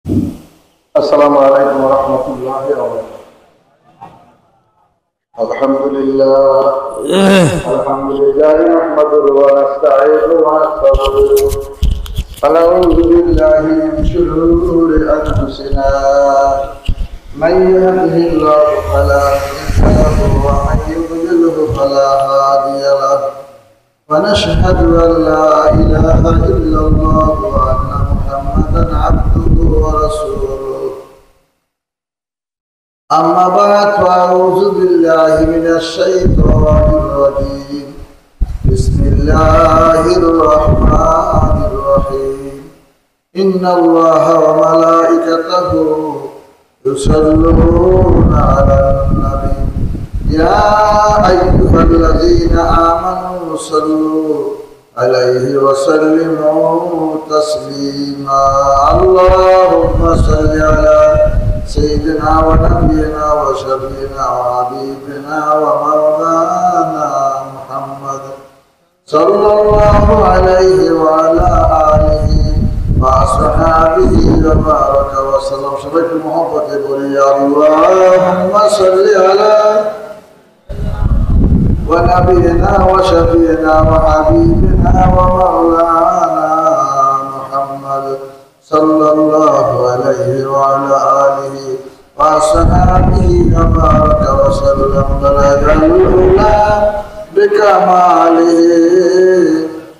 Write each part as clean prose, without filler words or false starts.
السلام عليكم ورحمة الله وبركاته. الحمد لله نحمده ونستعينه ونستغفره ونعوذ بالله من شرور أنفسنا من يهده الله فلا مضل له ومن يضلله فلا هادي له ونشهد أن لا إله إلا الله وأن محمدا عبده ورسوله. أما بعد فأعوذ بالله من الشيطان الرجيم. بسم الله الرحمن الرحيم. إن الله وملائكته يصلون على النبي يا أيها الذين آمنوا صلوا عليه وسلموا تسليما. اللهم صل على سيدنا ونبينا وشفينا وحبيبنا ومولانا محمد صلى الله عليه وعلى آله وأصحابه وبارك وسلم. سبحانك المحبة بولي اللهم صل على ونبينا وشفينا وحبيبنا ومولانا محمد صلى الله عليه وعلى آله وأصحابه وبارك وسلم. بلغ العلا بكماله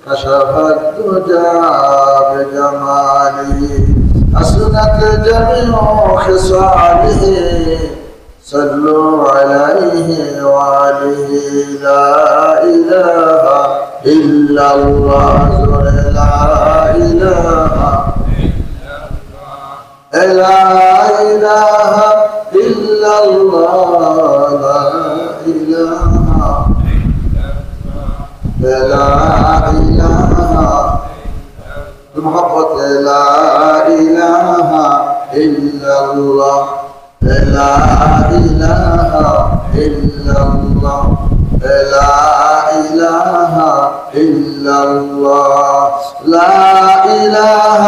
كشف الدجى بجماله حسنت جميع خصاله صلوا عليه وعليه. لا إله إلا الله لا إله لا إله إلا الله لا إله لا إله بمحبة لا إله إلا الله لا إله إلا الله لا إله إلا الله لا إله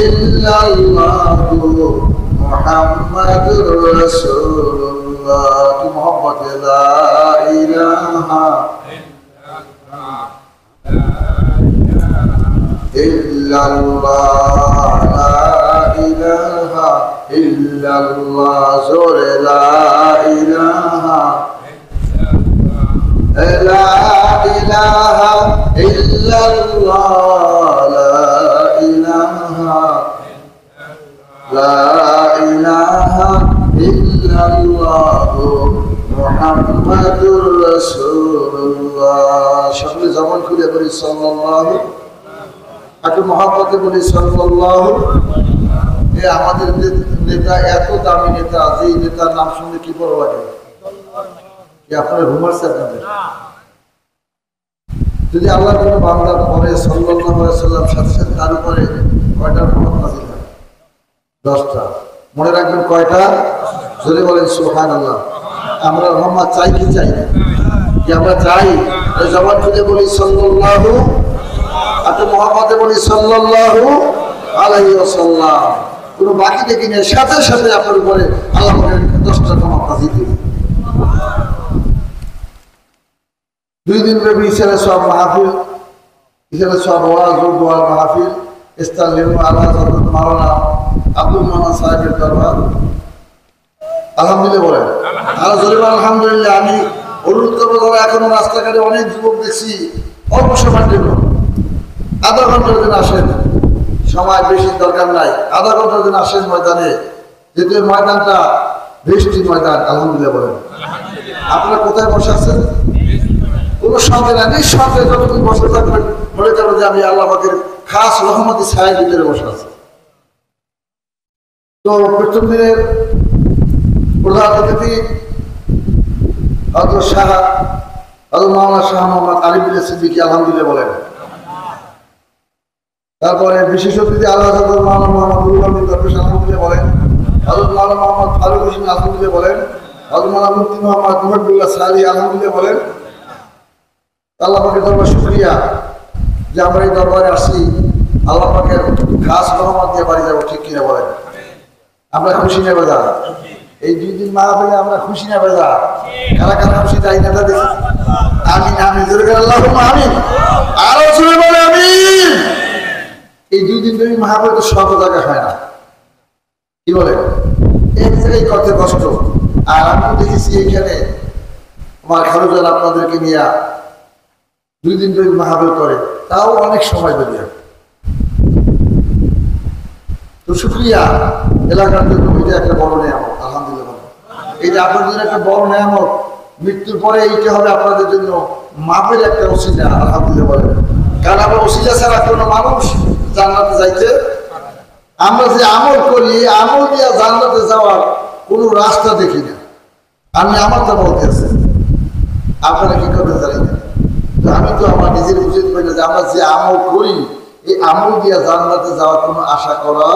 إلا الله محمد رسول الله. محمد لا إله إلا الله لا إله إلا الله زور لا إله لا إله إلا الله لا إله لا إله إلا الله محمد رسول الله. شكل زمان كله بني صلى الله একটু মহাব্বতে বলি সাল্লাল্লাহু। এই আমাদের নেতা এত দামি নেতা, যে নেতার নাম শুনলে কি বড় লাগে, কি আপনারা ঘুমাচ্ছে আপনাদের? যদি আল্লাহর কোনো বান্দা পরে সাল্লাল্লাহু আলাইহি সাল্লাম সাথে সাথে তার উপরে কয়টা রহমত নাযিল হয়? 10টা। মনে রাখবেন কয়টা? যদি বলেন সুবহানাল্লাহ। আমরা রহমত চাই কি চাই না? কি আমরা চাই? জবান খুলে বলি সাল্লাল্লাহু, আপনি মুহাম্মদে বলি সাল্লাল্লাহু আলাইহি ওয়াসাল্লাম। কোনো বাকি দেখি না, সাথে সাথে আপনার উপরে আল্লাহ 10টা রহমত নাযিল দিবেন। 2 দিন ব্যাপী ইসলামের সব মাহফিল, ইসলামের সব ওয়াজ ও দোয়া মাহফিল ইস্তালিম আলা হযরত মাওলানা আব্দুল মান্নান সাহেবের দরবার। আলহামদুলিল্লাহ বলেন আলহামদুলিল্লাহ। আমি অনুরোধ করবো, যারা এখনো রাস্তাঘাটে অনেক যুবক দেখছি অল্প সময়ের জন্য আধা ঘন্টার জন্য আসেন, সময় বেশি দরকার নাই, আধা ঘন্টার জন্য আসেন ময়দানে। যেহেতু ময়দানটা বৃষ্টি ময়দান। আলহামদুলিল্লাহ বলেন। আপনারা কোথায় বসে আছেন? কোনো সন্দেহ নাই, নিঃসন্দেহে যতদিন বসে থাকবেন মনে করবেন যে আমি আল্লাহ পাকের খাস রহমতি ছায়ার ভিতরে বসে আছি। তো প্রথম দিনের প্রধান অতিথি হযরত শাহ হযরত মাওলানা শাহ মোহাম্মদ আলিবুল্লাহ সিদ্দিকী। আলহামদুলিল্লাহ বলেন। তারপরে বিশেষ অতিথি আল্লাহ হযরত মাওলানা মোহাম্মদ রুহুল দরবেশ। আলহামদুলিল্লাহ বলেন। হযরত মাওলানা মোহাম্মদ ফারুক হোসেন। আলহামদুলিল্লাহ বলেন। হযরত মাওলানা মুফতি মোহাম্মদ মুহাম্মদুল্লাহ সালি। আলহামদুলিল্লাহ বলেন। আল্লাহ পাকের দরবারে শুকরিয়া যে আমরা এই দরবারে আসছি, আল্লাহ পাকের খাস রহমত দিয়ে বাড়ি যাবো, ঠিক কিনা বলেন? আমরা খুশি না বাজা? এই 2 দিন মাহফিলে আমরা খুশি না বাজা? কারা কারা খুশি তাই না দেখি। আমিন আমিন জোরে করে আল্লাহুম্মা আমিন। আরো জোরে বলে আমিন। এই 2 দিন ধরে মাহফিল তো সব জায়গায় হয় না, কি বলে? এক জায়গায় করতে কষ্ট। আর আমি দেখেছি এখানে আমার খালুজান আপনাদেরকে নিয়ে 2 দিন ধরে মাহফিল করে, তাও অনেক সময় বেরিয়ে। তো শুকরিয়া এলাকার জন্য, এটা একটা বড় নিয়ামত। আলহামদুলিল্লাহ, এটা আপনাদের জন্য একটা বড় নিয়ামত। মৃত্যুর পরে এইটা হবে আপনাদের জন্য মাপের একটা ওসিলা। আলহামদুলিল্লাহ বলেন। কারণ আমরা ওসিলা ছাড়া কোনো মানুষ জান্নাতে যাইতে, আমরা যে আমল করি আমল দিয়ে জান্নাতে যাওয়ার কোনো রাস্তা দেখি না। আমি আমারটা বলতে আছি, আপনারা কি করতে জানি না। তো আমি তো আমার নিজের উচিত করি না যে আমরা যে আমল করি এই আমল দিয়া জান্নাতে যাওয়ার কোনো আশা করা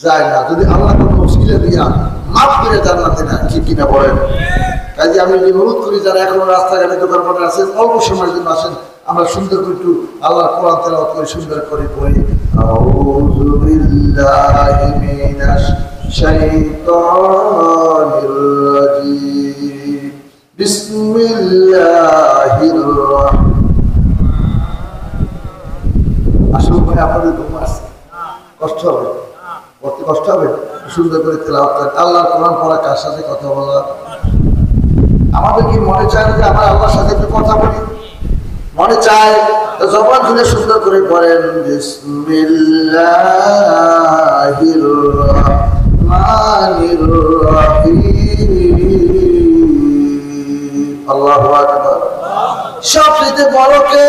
যায় না, যদি আল্লাহ কোনো ওসিলা দিয়া মাফ করে জান্নাতে না, ঠিক কিনা বলেন? কাজে আমি অনুরোধ করি যারা এখনো রাস্তাঘাটে দোকানপাটে আছেন, অল্প সময়ের জন্য আসেন, আমরা সুন্দর করে একটু আল্লাহর কোরআন তেলাওয়াত করে সুন্দর করে পড়ি। আউযু বিল্লাহি মিনাশ শাইতানির রাজীম। বিসমিল্লাহির রাহমানির। আসলে ভাই আপনাদের ঘুম আসছে, কষ্ট হবে, পড়তে কষ্ট হবে। সুন্দর করে তেলাওয়াত করেন। আল্লাহর কোরআন পড়া কার সাথে কথা বলা? আমাদের কি মনে চায় যে আমরা আল্লাহর সাথে একটু কথা বলি? মনে চায় তো জবান খুলে সুন্দর করে পড়েন। বিসমিল্লাহির রাহমানির রাহিম। আল্লাহু আকবার। সবচেয়ে বড় কে?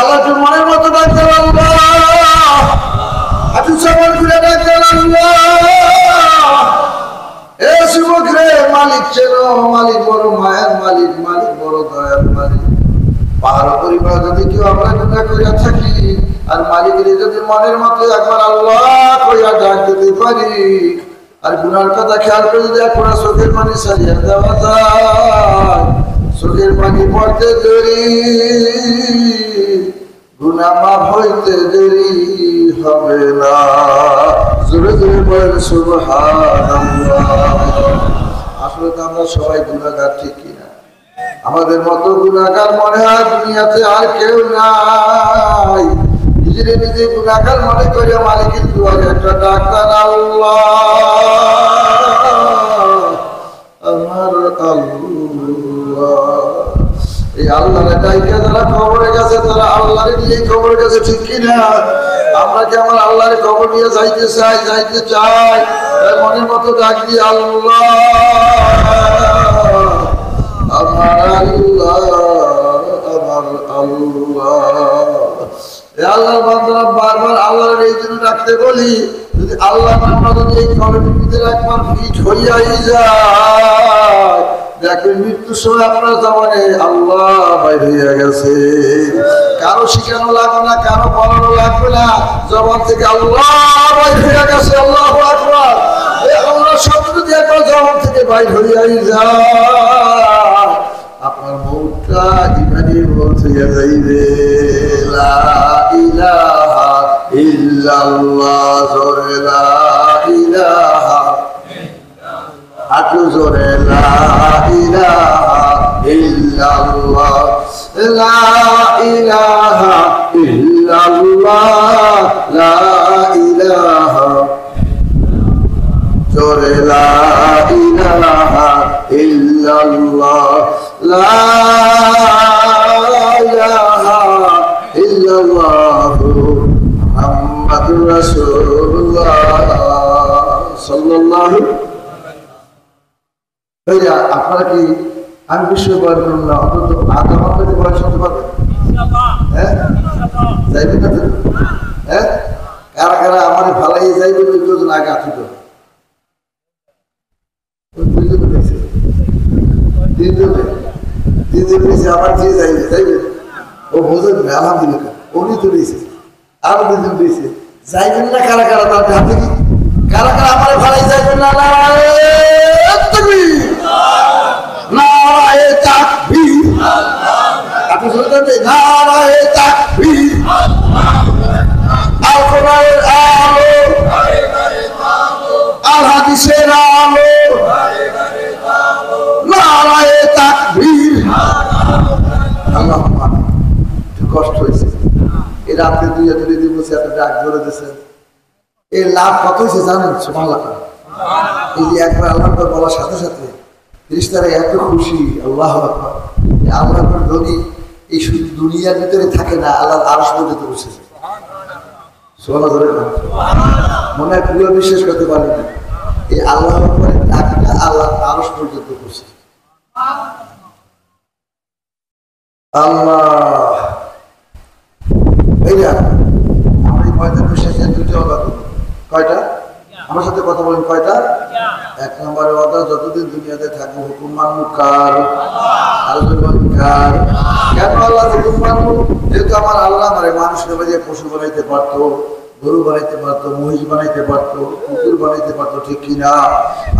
আল্লাহ তো মনের মতো ডাকতেন আল্লাহ, আপনি জবান খুলে ডাকতেন আল্লাহ। এ যুবক রে, মালিক চেনো, মালিক বড় মায়ের মালিক, মালিক বড় দয়ার মালিক। পাহাড় পরিবার যদি কেউ আমরা গুনাহ করিয়া থাকি, আর মালিকের যদি মনের মতো একবার আল্লাহ কইয়া ডাক দিতে পারি, আর গুনার কথা খেয়াল করে যদি একবার চোখের পানি ছাড়িয়ে দেওয়া যায়, চোখের পানি পড়তে দেরি, গুনাহ মাফ হইতে দেরি হবে না। জোরে জোরে বলেন সুবহানাল্লাহ। আসলে তো আমরা সবাই গুনাহগার, ঠিক কিনা? আমাদের মতো গুনাহগার মনে হয় দুনিয়াতে আর কেউ নাই। নিজেরে নিজে গুনাহগার মনে করে মালিকের দুয়ারে একটা ডাক্তার, আল্লাহ আমার আল্লাহ। এই আল্লাহর ডাইকা যারা কবরে গেছে, তারা আল্লাহরে নিয়ে কবরে গেছে, ঠিক কিনা? আমরা কি আমার আল্লাহর কবর নিয়ে যাইতে চাই? যাইতে চাই। মনের মতো ডাক দিয়ে আল্লাহ আমার আল্লাহ আমার আল্লাহ। আল্লাহর বান্দারা বারবার আল্লাহর এই জন্য ডাকতে বলি, যদি আল্লাহ আমরা যদি এই কবরের ভিতরে একবার ফিট হইয়াই যায়, দেখবেন মৃত্যুর সময় আপনার জবানে আল্লাহ বাইর হইয়া গেছে। কারো শিখানো লাগবে না, কারো বলানো লাগবে না, জবান থেকে আল্লাহ বাইর হইয়া গেছে। আল্লাহু আকবার। এই আল্লাহ শব্দ যদি একবার জবান থেকে বাইর হইয়াই যায়, আপনার মুখটা ইমানি বলতে যাইবে লা ইলাহা ইল্লাল্লাহ। জোরে লা ইলাহা, আটু জোরে লা ইলাহা ইল্লাল্লাহ। লা ইলাহা ইল্লাল্লাহ, লা ইলাহা, জোরে লা ইলাহা ইল্লাল্লাহ, লা ইলাহা ইল্লাল্লাহ মুহাম্মাদুর রাসূলুল্লাহ সাল্লাল্লাহু। আপনারা কি, আমি বিষয় বয়ান করুন না, অন্তত আধা ঘন্টা বয়ান শুনতে পারবেন? হ্যাঁ, যাইবেন না? হ্যাঁ, কারা কারা আমার ভালাই যাইবেন? দুজন আগে আঠিত, আবার যে যাইবে যাইবেন, ও বোঝেন না। আলহামদুলিল্লাহ, উনি তো দিয়েছে, আরো দুজন দিয়েছে। যাইবেন না কারা কারা? তার হাতে কি কারা কারা আমার ভালাই যাইবেন না? নারায়ে তাকবীর, আপনি শুনতে নারায়ে তাকবীর। আল কোরআনের আলো তুলিয়া তুলে দিয়ে বলছে এত ডাক ধরে দিয়েছে। এই লাভ কত হয়েছে জানেন? সুবহানাল্লাহ। এই যে একবার আল্লাহ বলার সাথে সাথে ফেরেশতারা এত খুশি, আল্লাহু আকবার। আল্লাহর ধনী এই শুধু দুনিয়ার ভিতরে থাকে না, আল্লাহর আরশ পর্যন্ত বসেছে। সুবহানাল্লাহ। মনে হয় পুরো বিশ্বাস করতে পারি না, এই আল্লাহর উপরে ডাকটা আল্লাহর আরশ পর্যন্ত বসেছে। আল্লাহ এই আমরা এই ময়দান শেষে দুইটা ওয়াদা করব। কয়টা? আমার সাথে কথা বলেন, কয়টা? এক নম্বরে ওয়াদা, যতদিন দুনিয়াতে থাকবো হুকুম মানবো কার? কার? কেন আল্লাহ হুকুম মানবো? যেহেতু আমার আল্লাহ আমার মানুষের বাজে পশু বানাইতে পারতো, গরু বানাইতে পারতো, মহিষ বানাইতে পারতো, কুকুর বানাইতে পারতো, ঠিক কিনা?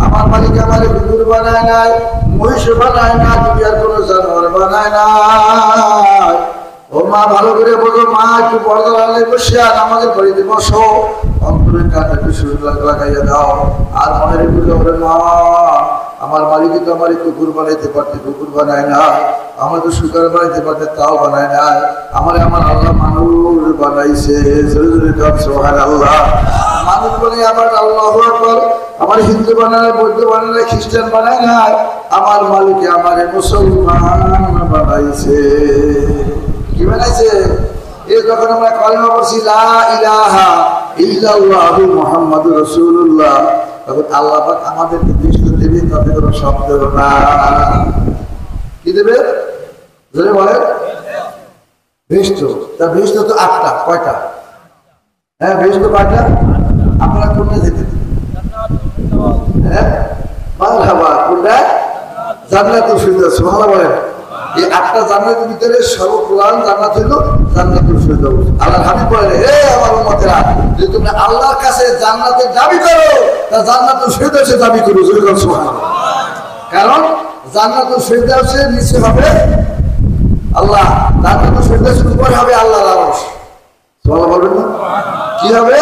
আমার মালিক আমার কুকুর বানায় নাই, মহিষ বানায় না, দুনিয়ার কোনো জানোয়ার বানায় নাই। ও মা ভালো করে বলো, মা একটু পর্দা লাগাই বসে আর আমাদের বাড়িতে বসো, অন্তরের কাছে একটু সুযোগ লাগাইয়া দাও। আর মনে রেখে ওরে মা, আমার মালিকই তো আমার কুকুর বানাইতে পারতে, কুকুর বানায় না। আমার তো শুকার বানাইতে পারতে, তাও বানায় না। আমার আল্লাহ মানুষ বানাইছে। সুবহানাল্লাহ। মানুষ বলে আমার আল্লাহু আকবার। আমার হিন্দু বানায়, বৌদ্ধ বানায়, খ্রিস্টান বানায় না, আমার মালিক আমার মুসলমান বানাইছে। কি বানাইছে? এই যখন আমরা কালেমা পড়ছি লা ইলাহা ইল্লাল্লাহু মুহাম্মাদুর রাসূলুল্লাহ, তখন আল্লাহ পাক আমাদেরকে দৃষ্টি দেবে, তাতে কোনো শব্দ না। কি দেবে? জোরে বলেন। বেহেশত। তা বেহেশত তো 8টা। কয়টা? হ্যাঁ, বেহেশত কয়টা? আপনারা কোনটা যেতে? হ্যাঁ, মারহাবা। কোনটা? জান্নাতুল ফিরদাউস। সুবহানাল্লাহ বলেন। এই 8টা জান্নাতের ভিতরে সর্বপ্রধান জান্নাত হইল জান্নাতুল ফিরদাউস। আল্লাহর হাবিব বলেন, হে আমার উম্মতেরা, যদি তোমরা আল্লাহর কাছে জান্নাতের দাবি করো, তা জান্নাতুল ফিরদাউসের দাবি করো। সুবহানাল্লাহ। কারণ জান্নাতুল ফিরদাউসের নিচে হবে আল্লাহ, জান্নাতুল ফিরদাউসের উপরে হবে আল্লাহর আরশ। সুবহানাল্লাহ বলবেন না? কি হবে?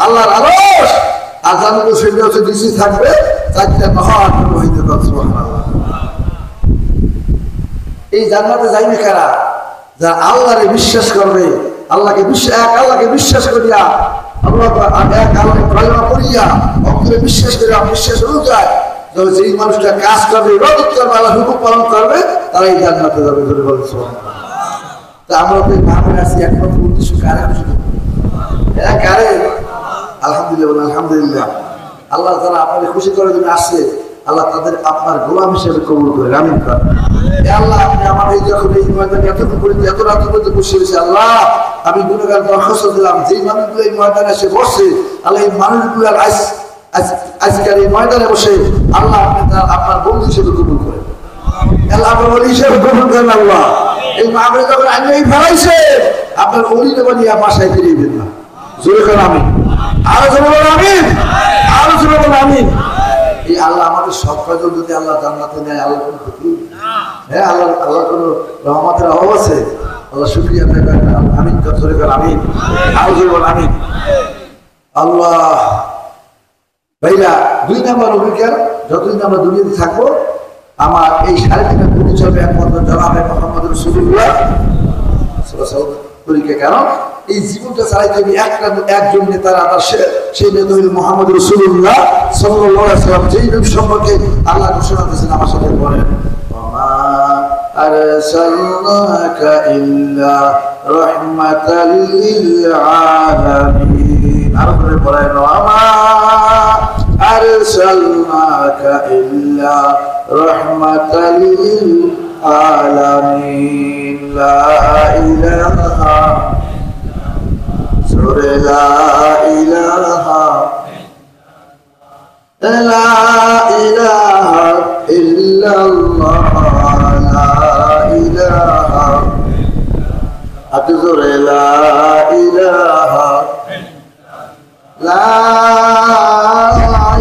আল্লাহর আরশ। আর জান্নাতুল ফিরদাউসের নিচে থাকবে 4টা মহান রহিত। সুবহানাল্লাহ। এই জান্নাতে যাইবে কারা? যারা আল্লাহরে বিশ্বাস করবে, আল্লাহকে বিশ্বাস করিয়া, আল্লাহ এক আল্লাহকে কালেমা পড়িয়া অন্তরে বিশ্বাস করিয়া, বিশ্বাস অনুযায়ী যেই মানুষটা কাজ করবে, ইবাদত করবে, আল্লাহর হুকুম পালন করবে, তারা এই জান্নাতে যাবে। ধরে বলে সুবহানাল্লাহ। তা আমরা তো ভাবে আছি একমাত্র উদ্দেশ্য কারে? হ্যাঁ, কারে? আলহামদুলিল্লাহ, আলহামদুলিল্লাহ। আল্লাহ যারা আপনাকে খুশি করার জন্য আসছে, আল্লাহ তাদের আপনার গোলাম হিসেবে কবুল করে। আমিন। আল্লাহ, আপনি আমার এই যখন এই ময়দানে এতটুকু পর্যন্ত, এত রাত পর্যন্ত বসে রয়েছে, আল্লাহ আমি গুণগান দরখাস্ত দিলাম, যেই মানুষগুলো এই ময়দানে এসে বসছে, আল্লাহ এই মানুষগুলার আজকের এই ময়দানে বসে আল্লাহ আপনি আপনার বন্ধু হিসেবে কবুল করেন। আল্লাহ আপনার ওলি হিসেবে কবুল করেন। আল্লাহ এই মাহফিলে যখন আইন ফেলাইছে, আপনার ওলি বানিয়ে বাসায় ফিরিয়ে দেন না। জোরে করেন আমিন। আরো জোরে বলেন আমিন। আরো জোরে বলেন আমিন। এই আল্লাহ আমাদের সব কাজ যদি আল্লাহ জান্নাতে নেয়, আল্লাহ কোনো ক্ষতি? হ্যাঁ, আল্লাহ কোনো রহমতের অভাব আছে? আল্লাহ শুকরিয়া আমিন। জোরে করেন আমিন। আরো জোরে বলেন আমিন। আল্লাহ ভাইরা, 2 নম্বর অভিজ্ঞতা, যতদিন আমরা দুনিয়াতে থাকবো আমার এই 3.5 কোটি চলবে একমাত্র জনাবে মুহাম্মদ রাসূলুল্লাহ তরিকা। কারণ এই জীবনটা চালাইতে হবে একজন নেতার আদর্শে, সেই নেতা হইল মুহাম্মদ রাসূলুল্লাহ সাল্লাল্লাহু আলাইহি ওয়াসাল্লাম। যেই নবী সম্পর্কে আল্লাহ ঘোষণা দিয়েছেন, আমার সাথে বলেন, ওমা আরসালনাকা ইল্লা রাহমাতাল লিল আলামিন। আর করে বলেন, ওমা আরসালনাকা ইল্লা রাহমাতাল লিল আলামিন। লা ইলাহা জোরে লা ইলাহা ইল্লাল্লাহ, লা ইলাহা, আত জোরে লা ইলাহা, লা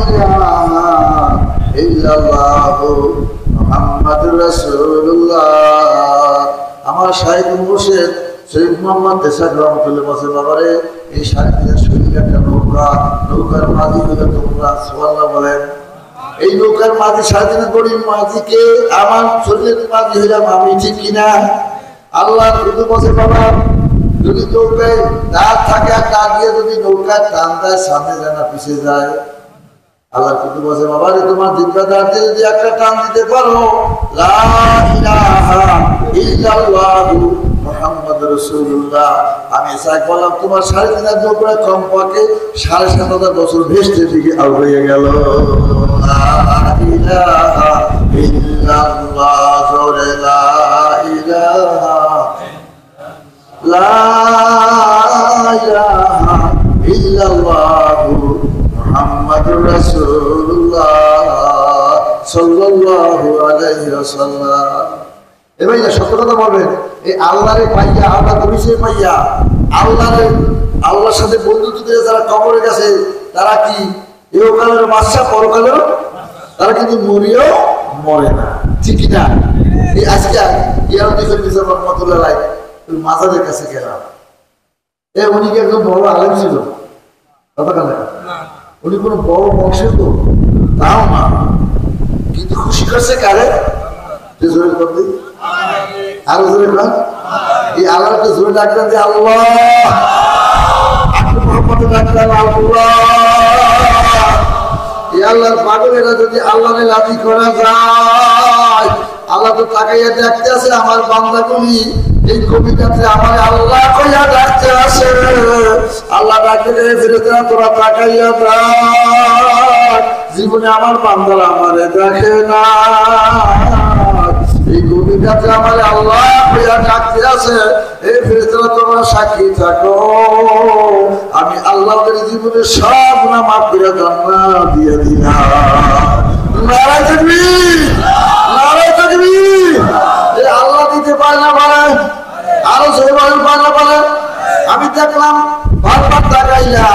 ইলাহা ইল্লাল্লাহু মুহাম্মাদুর রাসূলুল্লাহ। আমার শাইখ মুর্শিদ শহীদ মোহাম্মদ দেশাক রহমতুল্লাহ বসে, বাবারে এই 3.5 শহীদ একটা নৌকার মাঝি হইলে তোমরা সুবহানাল্লাহ বলেন। এই নৌকার মাঝি 3.5 গরিব মাঝিকে আমার শরীরের মাঝি হইলাম আমি, ঠিক কিনা? আল্লাহ শুধু বসে বাবা যদি নৌকায় দাঁত থাকে আর দাঁত দিয়ে যদি নৌকায় টান দেয় সামনে যায় না পিছিয়ে যায়, আল্লাহ কিন্তু বলছে বাবা রে তোমার দিনটা দাঁত দিয়ে যদি একটা টান দিতে পারো লা ইলাহা ইল্লাল্লাহু মুহাম্মাদুর রাসূলুল্লাহ, আমি সাক বললাম তোমার 3.5 নৌকায় কম পাকে 7,500 বছর ভেসতে দিকে আল হয়ে গেল। লা ইলাহা ইল্লাল্লাহ জোরে লা ইলাহা লা ইলাহা ইল্লাল্লাহু মুহাম্মাদুর রাসূলুল্লাহ সাল্লাল্লাহু আলাইহি ওয়াসাল্লাম। এ ভাইয়া সত্য কথা বলবেন, এই আল্লাহরে পাইয়া আল্লাহ নবীকে পাইয়া আল্লাহর সাথে বন্ধুত্ব দিয়ে যারা কবরে গেছে তারা কি ইহকালের বাদশা পরকালেও তারা কিন্তু মরিও মরে না, ঠিক না? এই আজকে ইয়ারতি ফেরদিসের রহমাতুল্লাহ আলাইহি মাজারের কাছে গেলাম, উনি কি একদম বড় আলেম ছিল? কথা কেন? উনি কোনো বড় বংশের তো তাও না, কিন্তু খুশি করছে কারে? জোরে করতে আরো জোরে কর, এই আল্লাহকে জোরে ডাকলেন যে আল্লাহ, আপনি মোহাম্মদ ডাকলেন আল্লাহ। এই আল্লাহর পাগলেরা যদি আল্লাহরে রাজি করা যায়, আল্লাহ তো তাকাইয়া দেখতে আছে আমার বান্দাগুলি এই কবিতাতে আমার আল্লাহ কইয়া ডাকতে আসে। আল্লাহ ডাকতে ফেরেশতারা তোরা তাকাইয়া দেখ, জীবনে আমার বান্দারা আমারে দেখে না, এই কবিতাতে আমার আল্লাহ কইয়া ডাকতে আসে। এই ফেরেশতারা তোমরা সাক্ষী থাকো, আমি আল্লাহর জীবনে সব গুনাহ মাফ করে জান্নাত দিয়ে দিলাম। নারায়ে তাকবীর, নারায়ে তাকবীর। এই আল্লাহ দিতে পারে না বলে, আরো জোরে পারে না বলে। আমি দেখলাম বারবার তাকাইয়া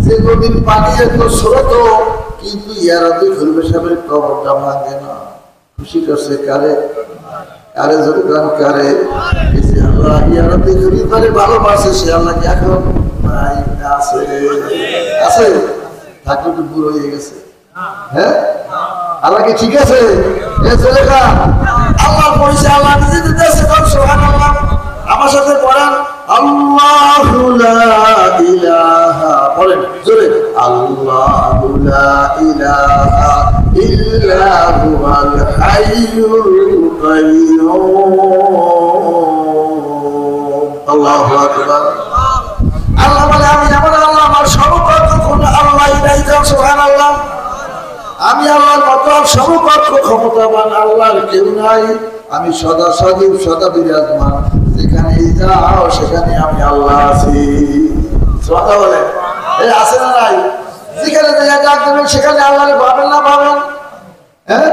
যে নদীর পানি এত স্রোত, কিন্তু ইয়ারাতে ঘুরবে সামনে কবরটা ভাঙে না। খুশি করছে কারে? আরে জোরে গান কারে? আল্লাহ ইয়ারাতে ঘুরি পারে ভালোবাসে সে আল্লাহ কি এখন নাই? আছে, আছে, থাকলে তো বুড়ো হয়ে গেছে। হ্যাঁ আল্লাহ কি ঠিক আছে? আল্লাহ পরিচয় আল্লাহ নিজে দিতে আছে। সুবহানাল্লাহ, আমার সাথে পড়েন আল্লাহু লা ইলাহা, বলেন জোরে আল্লাহু লা ইলাহা ইল্লা হুয়াল হাইয়ুল কাইয়্যুম। আল্লাহু আকবার। আল্লাহ বলে আমি যেমন আল্লাহ, আমার সমকক্ষ কোনো আল্লাহই নাই। সুবহানাল্লাহ, আমি আল্লাহর মতো সমকক্ষ ক্ষমতাবান আল্লাহর কেউ নাই। আমি সদা সজীব সদা বিরাজমান, যেখানে যাও সেখানে আমি আল্লাহ আছি। কথা বলে এই আছে না নাই? যেখানে ডাক দেবেন সেখানে আল্লাহরে পাবেন না পাবেন? হ্যাঁ,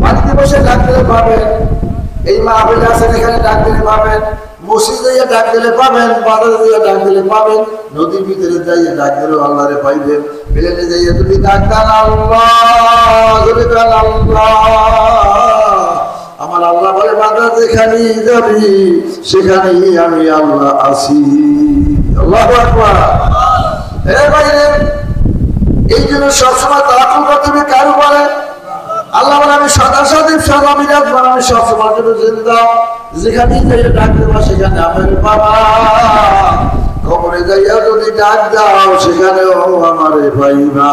বাড়িতে বসে ডাক দিলে পাবেন, এই মাহফিলে আছেন এখানে ডাক দিলে পাবেন, মসজিদে যাইয়া ডাক দিলে পাবেন, বাজারে যাইয়া ডাক দিলে পাবেন, নদীর ভিতরে যাইয়া ডাক দিলেও আল্লাহরে পাইবেন। প্লেনে যাইয়া তুমি ডাক দেন আল্লাহ, যদি দেন আল্লাহ। আমার আল্লাহ বলে বান্দা যেখানেই যাবি সেখানেই আমি আল্লাহ আছি। আল্লাহু আকবার। এর বাইরে এই জন্য সবসময় তাওয়াক্কুল করতে হবে কার উপরে? আল্লাহ বলে আমি সদা সজীব সদা বিরাজমান, আমি সবসময় জন্য জিন্দা, যেখানেই যাইয়া ডাক দেবা সেখানে আমার বাবা। কবরে যাইয়া যদি ডাক দাও সেখানেও আমারে পাইবা।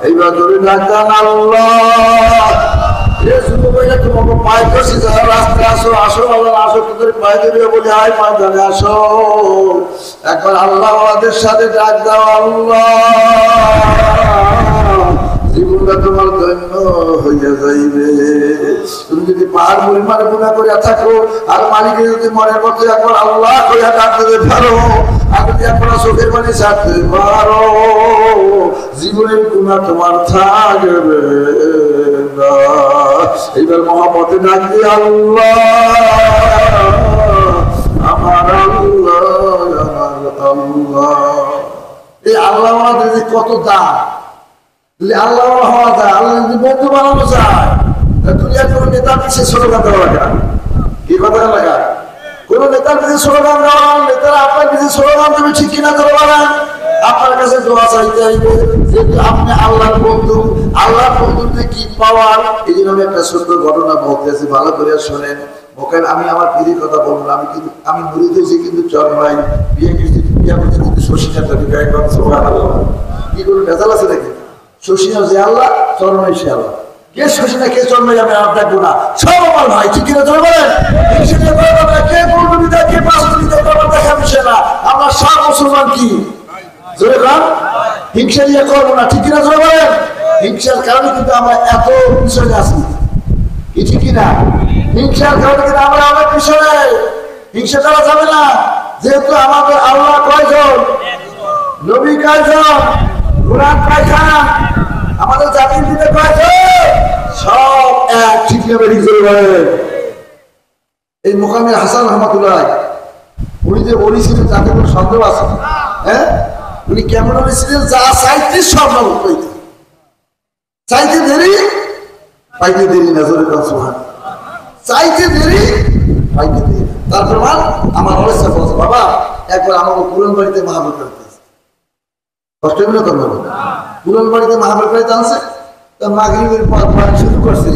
এইবার যদি ডাক দেন আল্লাহ, তোমাকে পায়ে ধরছি যারা রাস্তায় আসো, আসো আল্লাহ আসো, তোদের পায়ে ধরিয়ে বলি আয় ময়দানে আসো। একবার আল্লাহ আমাদের সাথে ডাক দাও আল্লাহ, জীবনটা তোমার ধন্য হইয়া যাইবে। তুমি যদি পাহাড় পরিমাণে গুনাহ করিয়া থাকো আর মালিকে যদি মনের মধ্যে একবার আল্লাহ কইয়া ডাক দিতে পারো, আর যদি একবার চোখের পানি ছাড়তে পারো, জীবনের গুনাহ তোমার থাকবে না। এইবার মহাপথে ডাক দিয়ে আল্লাহ আমার আল্লাহ আমার আল্লাহ। এই আল্লাহ আমাদের যে কত দাম, আল্লাহ হওয়া যায়। আল্লাহ যদি বন্ধু বানানো যায়, দুনিয়ার কোন নেতার পিছিয়ে স্লোগান দেওয়া লাগা, কি কথা লাগা? কোন নেতার পিছিয়ে স্লোগান দেওয়া, নেতারা আপনার পিছিয়ে স্লোগান দেবে, ঠিক কিনা ধরে বলেন? আপনার কাছে দোয়া চাইতে আইবে, যেহেতু আপনি আল্লাহর বন্ধু। আল্লাহর বন্ধুতে কি পাওয়ার? এই জন্য আমি একটা ছোট্ট ঘটনা বলতেছি, ভালো করে শোনেন। ওখানে আমি আমার পীরের কথা বলবো না, আমি মুরিদ হয়েছি কিন্তু চল ভাই বিয়ে করতে কিন্তু শশীনা তরিকা একবার কি করে ভেজাল আছে নাকি? শশীনা যে আল্লাহ, চরমাই সে আল্লাহ। কে শশীনা কে চরমাই আমি আর দেখবো না, সব আমার ভাই। ঠিক কিনা ধরে বলেন? কে পূর্ণবিদা কে পাঁচবিদা দেখা বিষয় না, আমরা সব মুসলমান। কি জোরে কান হিংসা নিয়ে করবো না। ঠিক কিনা ধরে বলেন? হিংসার কারণে কিন্তু আমরা এত পিছনে আছি। কি ঠিক কিনা? হিংসার কারণে কিন্তু আমরা অনেক পিছনে। হিংসা করা যাবে না, যেহেতু আমাদের আল্লাহ কয়জন, নবী কয়জন, কোরআন কয়খানা, আমাদের জাতির দিকে কয়জন, সব এক। ঠিক না বেরিয়ে চলে বলেন? এই মোকামে হাসান রহমতুল্লাহ উনি যে বলেছিলেন যাতে কোনো সন্দেহ আছে, হ্যাঁ উনি কেমন বলেছিলেন? যা চাইতে সব পাইতে, চাইতে দেরি পাইতে দেরি না। জোরে কান সুবহান। চাইতে দেরি পাইতে দেরি। তার প্রমাণ আমার অবস্থা বলছে, বাবা একবার আমাকে পুরন বাড়িতে মাহবুব করতে কষ্ট গুলো করবো, পুরন বাড়িতে মাহবুব বাড়িতে আনছে। তা মাগরিবের পর পড়া শুরু করছে,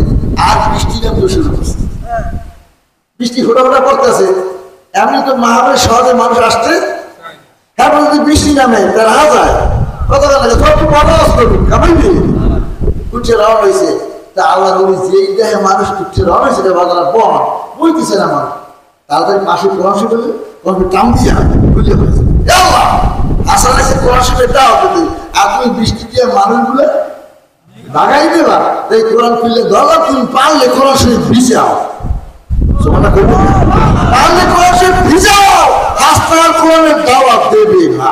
আর বৃষ্টি নামতে শুরু করছে। বৃষ্টি ফোটা ফোটা পড়তেছে। এমনি তো মাহবুবের সহজে মানুষ আসছে, হ্যাঁ যদি বৃষ্টি নামে তার যায় কথা লাগে সব বড় আসতো কামাইবে উঠছে রওনা হয়েছে। তা আল্লাহ নবী যেই দেহে মানুষ উঠছে রওনা হয়েছে বাজার বন বইতেছে না মানুষ, তাড়াতাড়ি পাশে কোরআন শরীফ টান দিয়ে খুলে হয়েছে। আল্লাহ হাসান এসে কোরআন শরীফের দাও দিতে, আর তুমি বৃষ্টি দিয়ে মানুষগুলো বাগাই দেবা। এই কোরআন খুললে দরকার, তুমি পারলে কোরআন শরীফ ভিজাও। সমানটা করবে পারলে কোরআন শরীফ ভিজাও, হাসনার কোরআনের দাওয়াত দেবে না।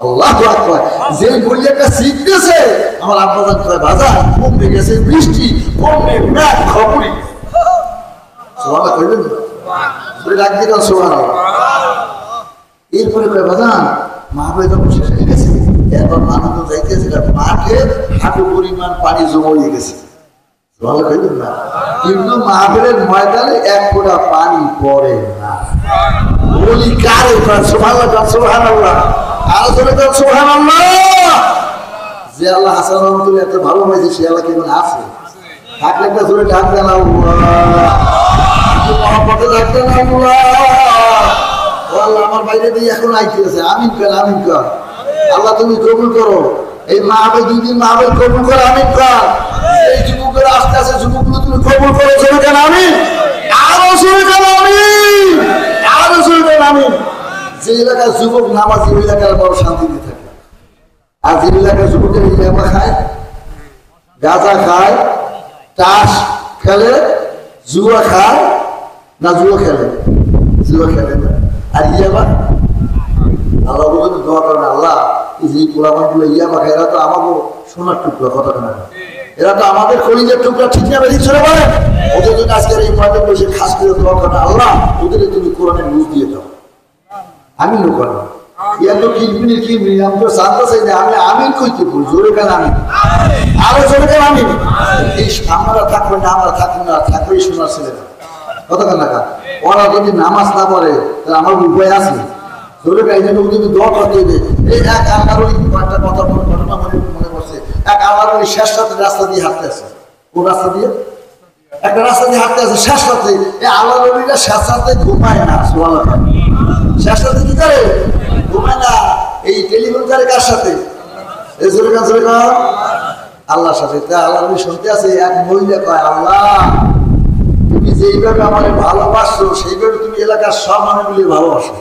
আল্লাহু আকবার। যে বইটা শিখতেছে আমার আব্বাজান কয় বাজার কমে গেছে বৃষ্টি, কমে ম্যাক খবরই। সুবহানাল্লাহ কইবেন না? বলে ডাক দিলাম সুবহানাল্লাহ। এরপরে কয় বাজান মাহফিল যখন শেষ হয়ে গেছে, এরপর মানুষ তো যাইতেছে মাঠে হাঁটু পরিমাণ পানি জমা হয়ে গেছে। সুবহানাল্লাহ কইবেন না? কিন্তু মাহফিলের ময়দানে এক ফোঁটা পানি পড়ে না। বলি কারে কয় সুবহানাল্লাহ, সুবহানাল্লাহ। আর জোরে কর সুবহানাল্লাহ। যে আল্লাহ হাসান রহমতুল্লাহ এত ভালো হয়েছে, সে আল্লাহ কেমন আছে? থাকলে একটা জোরে ডাক দেন মহাপথে ডাক দেন আল্লাহ। আমার বাইরে দিয়ে এখন আইতেছে, আমিন কর, আমিন কর। আল্লাহ তুমি কবুল করো এই মাহফিল, 2 দিন মাহফিল কবুল করো, আমিন কর। এই যুবকের আস্তে আস্তে যুবকগুলো তুমি কবুল করো, জোরে কেন আমিন, আরো জোরে কেন আমিন, আরো জোরে কেন আমিন। যে এলাকার যুবক নামাজি ওই এলাকার বড় শান্তিতে থাকে। আর যে এলাকার যুবকের ইয়াবা খায়, গাঁজা খায়, তাস খেলে, জুয়া খায় না, জুয়া খেলে, জুয়া খেলে না। আর ইয়াবা আল্লাহ বলতে দোয়া করেন, আল্লাহ এই যে পোলাপানগুলো ইয়াবা খায়, এরা তো আমাকে সোনার টুকরা, কথা না, এরা তো আমাদের কলিজের টুকরা। ঠিক না বেরিয়ে চলে বলেন? ওদের জন্য আজকের এই ময়দান বসে খাস করে দোয়া করেন, আল্লাহ ওদের তুমি কোরআনের বুঝ দিয়ে দাও। আমি লোক এত কিনবিনি কিনবিনি, আমি তো জানতে চাই না, আমি আমিন কইতে বল, জোরে কেন আমিন, আরো জোরে কেন আমিন। এই আমরা থাকবো না, আমরা থাকবো না, থাকবেই শোনার ছেলেরা, কথা কেন না। ওরা যদি নামাজ না পড়ে তাহলে আমার উপায় আছে, জোরে গাই জন্য যদি দোয়া করতে দেবে। এই এক আল্লাহর একটা কথা ঘটনা মনে পড়ছে। এক আল্লাহর শেষ রাতে রাস্তা দিয়ে হাঁটতে আছে। কোন রাস্তা দিয়ে? একটা রাস্তা দিয়ে হাঁটতে আছে শেষ রাতে। এই আল্লাহ নবীরা শেষ রাতে ঘুমায় না। সুবহানাল্লাহ। শেষ রাতে কি করে? ঘুমায় না। এই টেলিফোন করে কার সাথে? এই জোরে গান, জোরে গান, আল্লাহর সাথে। তা আল্লাহ নবী শুনতে আছে, এক মহিলা কয়, আল্লাহ তুমি যেইভাবে আমার ভালোবাসো সেইভাবে তুমি এলাকার সব মানুষগুলি ভালোবাসো।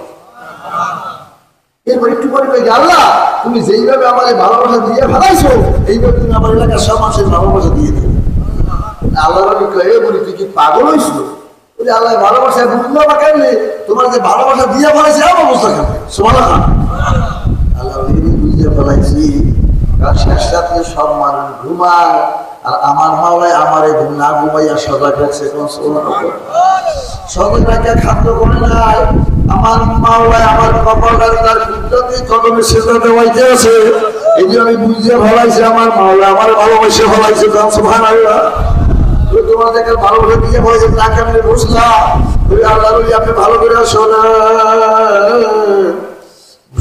এরপর একটু পরে কই, আল্লাহ তুমি যেইভাবে আমার ভালোবাসা দিয়ে ভালাইছো এইভাবে তুমি আমার এলাকার সব মানুষের ভালোবাসা দিয়ে দেবে। আল্লাহ নবী কয়, এ বলি তুই কি পাগল হইছো? বলি আল্লাহ ভালোবাসা বুঝলো বা কেমনে, তোমার যে ভালোবাসা দিয়ে ফেলাইছে আমার অবস্থা কেন? সুবহানাল্লাহ। আল্লাহ বুঝতে ফেলাইছি, কারণ শেষ রাতে সব মানুষ ঘুমায়, আর আমার মাওলায় আমার এই ঘুম না ঘুমাইয়া সজাগ রাখছে। সজাগ রাখা খাদ্য করে নাই। আমার মাওলায় আমার কপালটারে তার কুদরতি কদমে সেজদা দেওয়াইতে আছে। এই যে আমি বুঝতে ফেলাইছি, আমার মাওলা আমার ভালোবাসে ফেলাইছে। সুবহানাল্লাহ। তোমার দেখে ভালোবাসা দিয়ে ফেলাইছে, তাকে আমি বুঝলাম। আল্লাহ আপনি ভালো করে শোনা,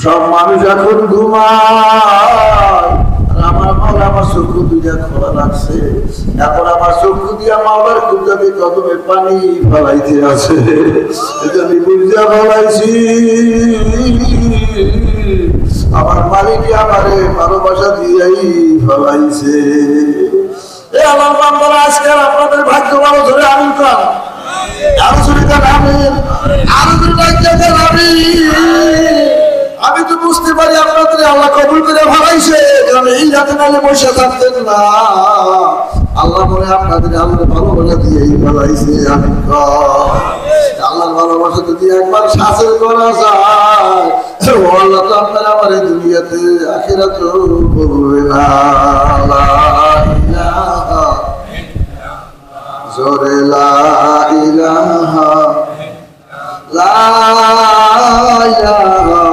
সব মানুষ এখন ঘুমায়, আমার মাওলা আমার চক্ষু দুইটা খোলা রাখছে, এখন আমার চক্ষু দিয়া মাওলার কুদরতি কদমে পানি ফলাইতে আছে, এজন্য বুঝা ফলাইছি আমার মালিক আমারে ভালোবাসা দিয়াই ফলাইছে। এ আমার বান্দারা, আজকাল আপনাদের ভাগ্য ভালো, ধরে আমিন কর, আরো জোরে কর আমিন, আরো জোরে কর আমিন। আমি তো বুঝতে পারি আপনাদের আল্লাহ কবুল করে ভালাইছে, কারণ এই রাতে নালে বসে থাকতেন না। আল্লাহ মনে আপনাদের আল্লাহ ভালোবাসা দিয়েই ভালাইছে। আমিন কর। আল্লাহর ভালোবাসা যদি একবার শাসন করা যায়, আল্লাহ তো আপনার আমার এই দুনিয়াতে আখিরাতেও বলবে না। লা ইলাহা জোরে লা ইলাহা লা ইলাহা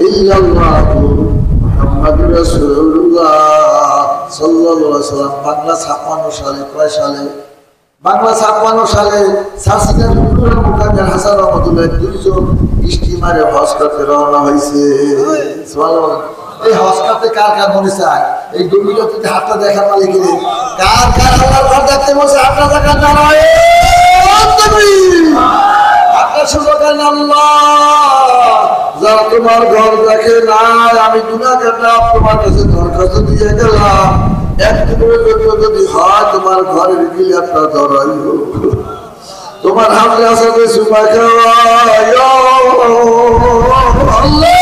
ইল্লাল্লাহু মুহাম্মাদুর রাসূলুল্লাহ সাল্লাল্লাহু আলাইহি ওয়াসাল্লাম। বাংলা 56 সালে, কয় সালে? বাংলা 56 সালে সাসিনা হুজুর মুকাদ্দার হাসান রহমাতুল্লাহ দুইজন স্টিমারে হজ করতে রওনা হয়েছে। সুবহানাল্লাহ। এই হজ করতে কার কার মনে চায়? এই দুনিয়াতে হাতটা দেখার মালিকের কার কার আল্লাহর ঘর দেখতে বসে হাতটা দেখার না হয় হাতটা শুরু করেন। আল্লাহ যারা তোমার ঘর দেখে না, আমি গুনাহগারটা তোমার কাছে দরখাস্ত দিয়ে গেলাম, একটু যদি হয় তোমার ঘরের গিলাপটা ধরাইও, তোমার হাতে আসাতে সুমা খাওয়াইও। আল্লাহ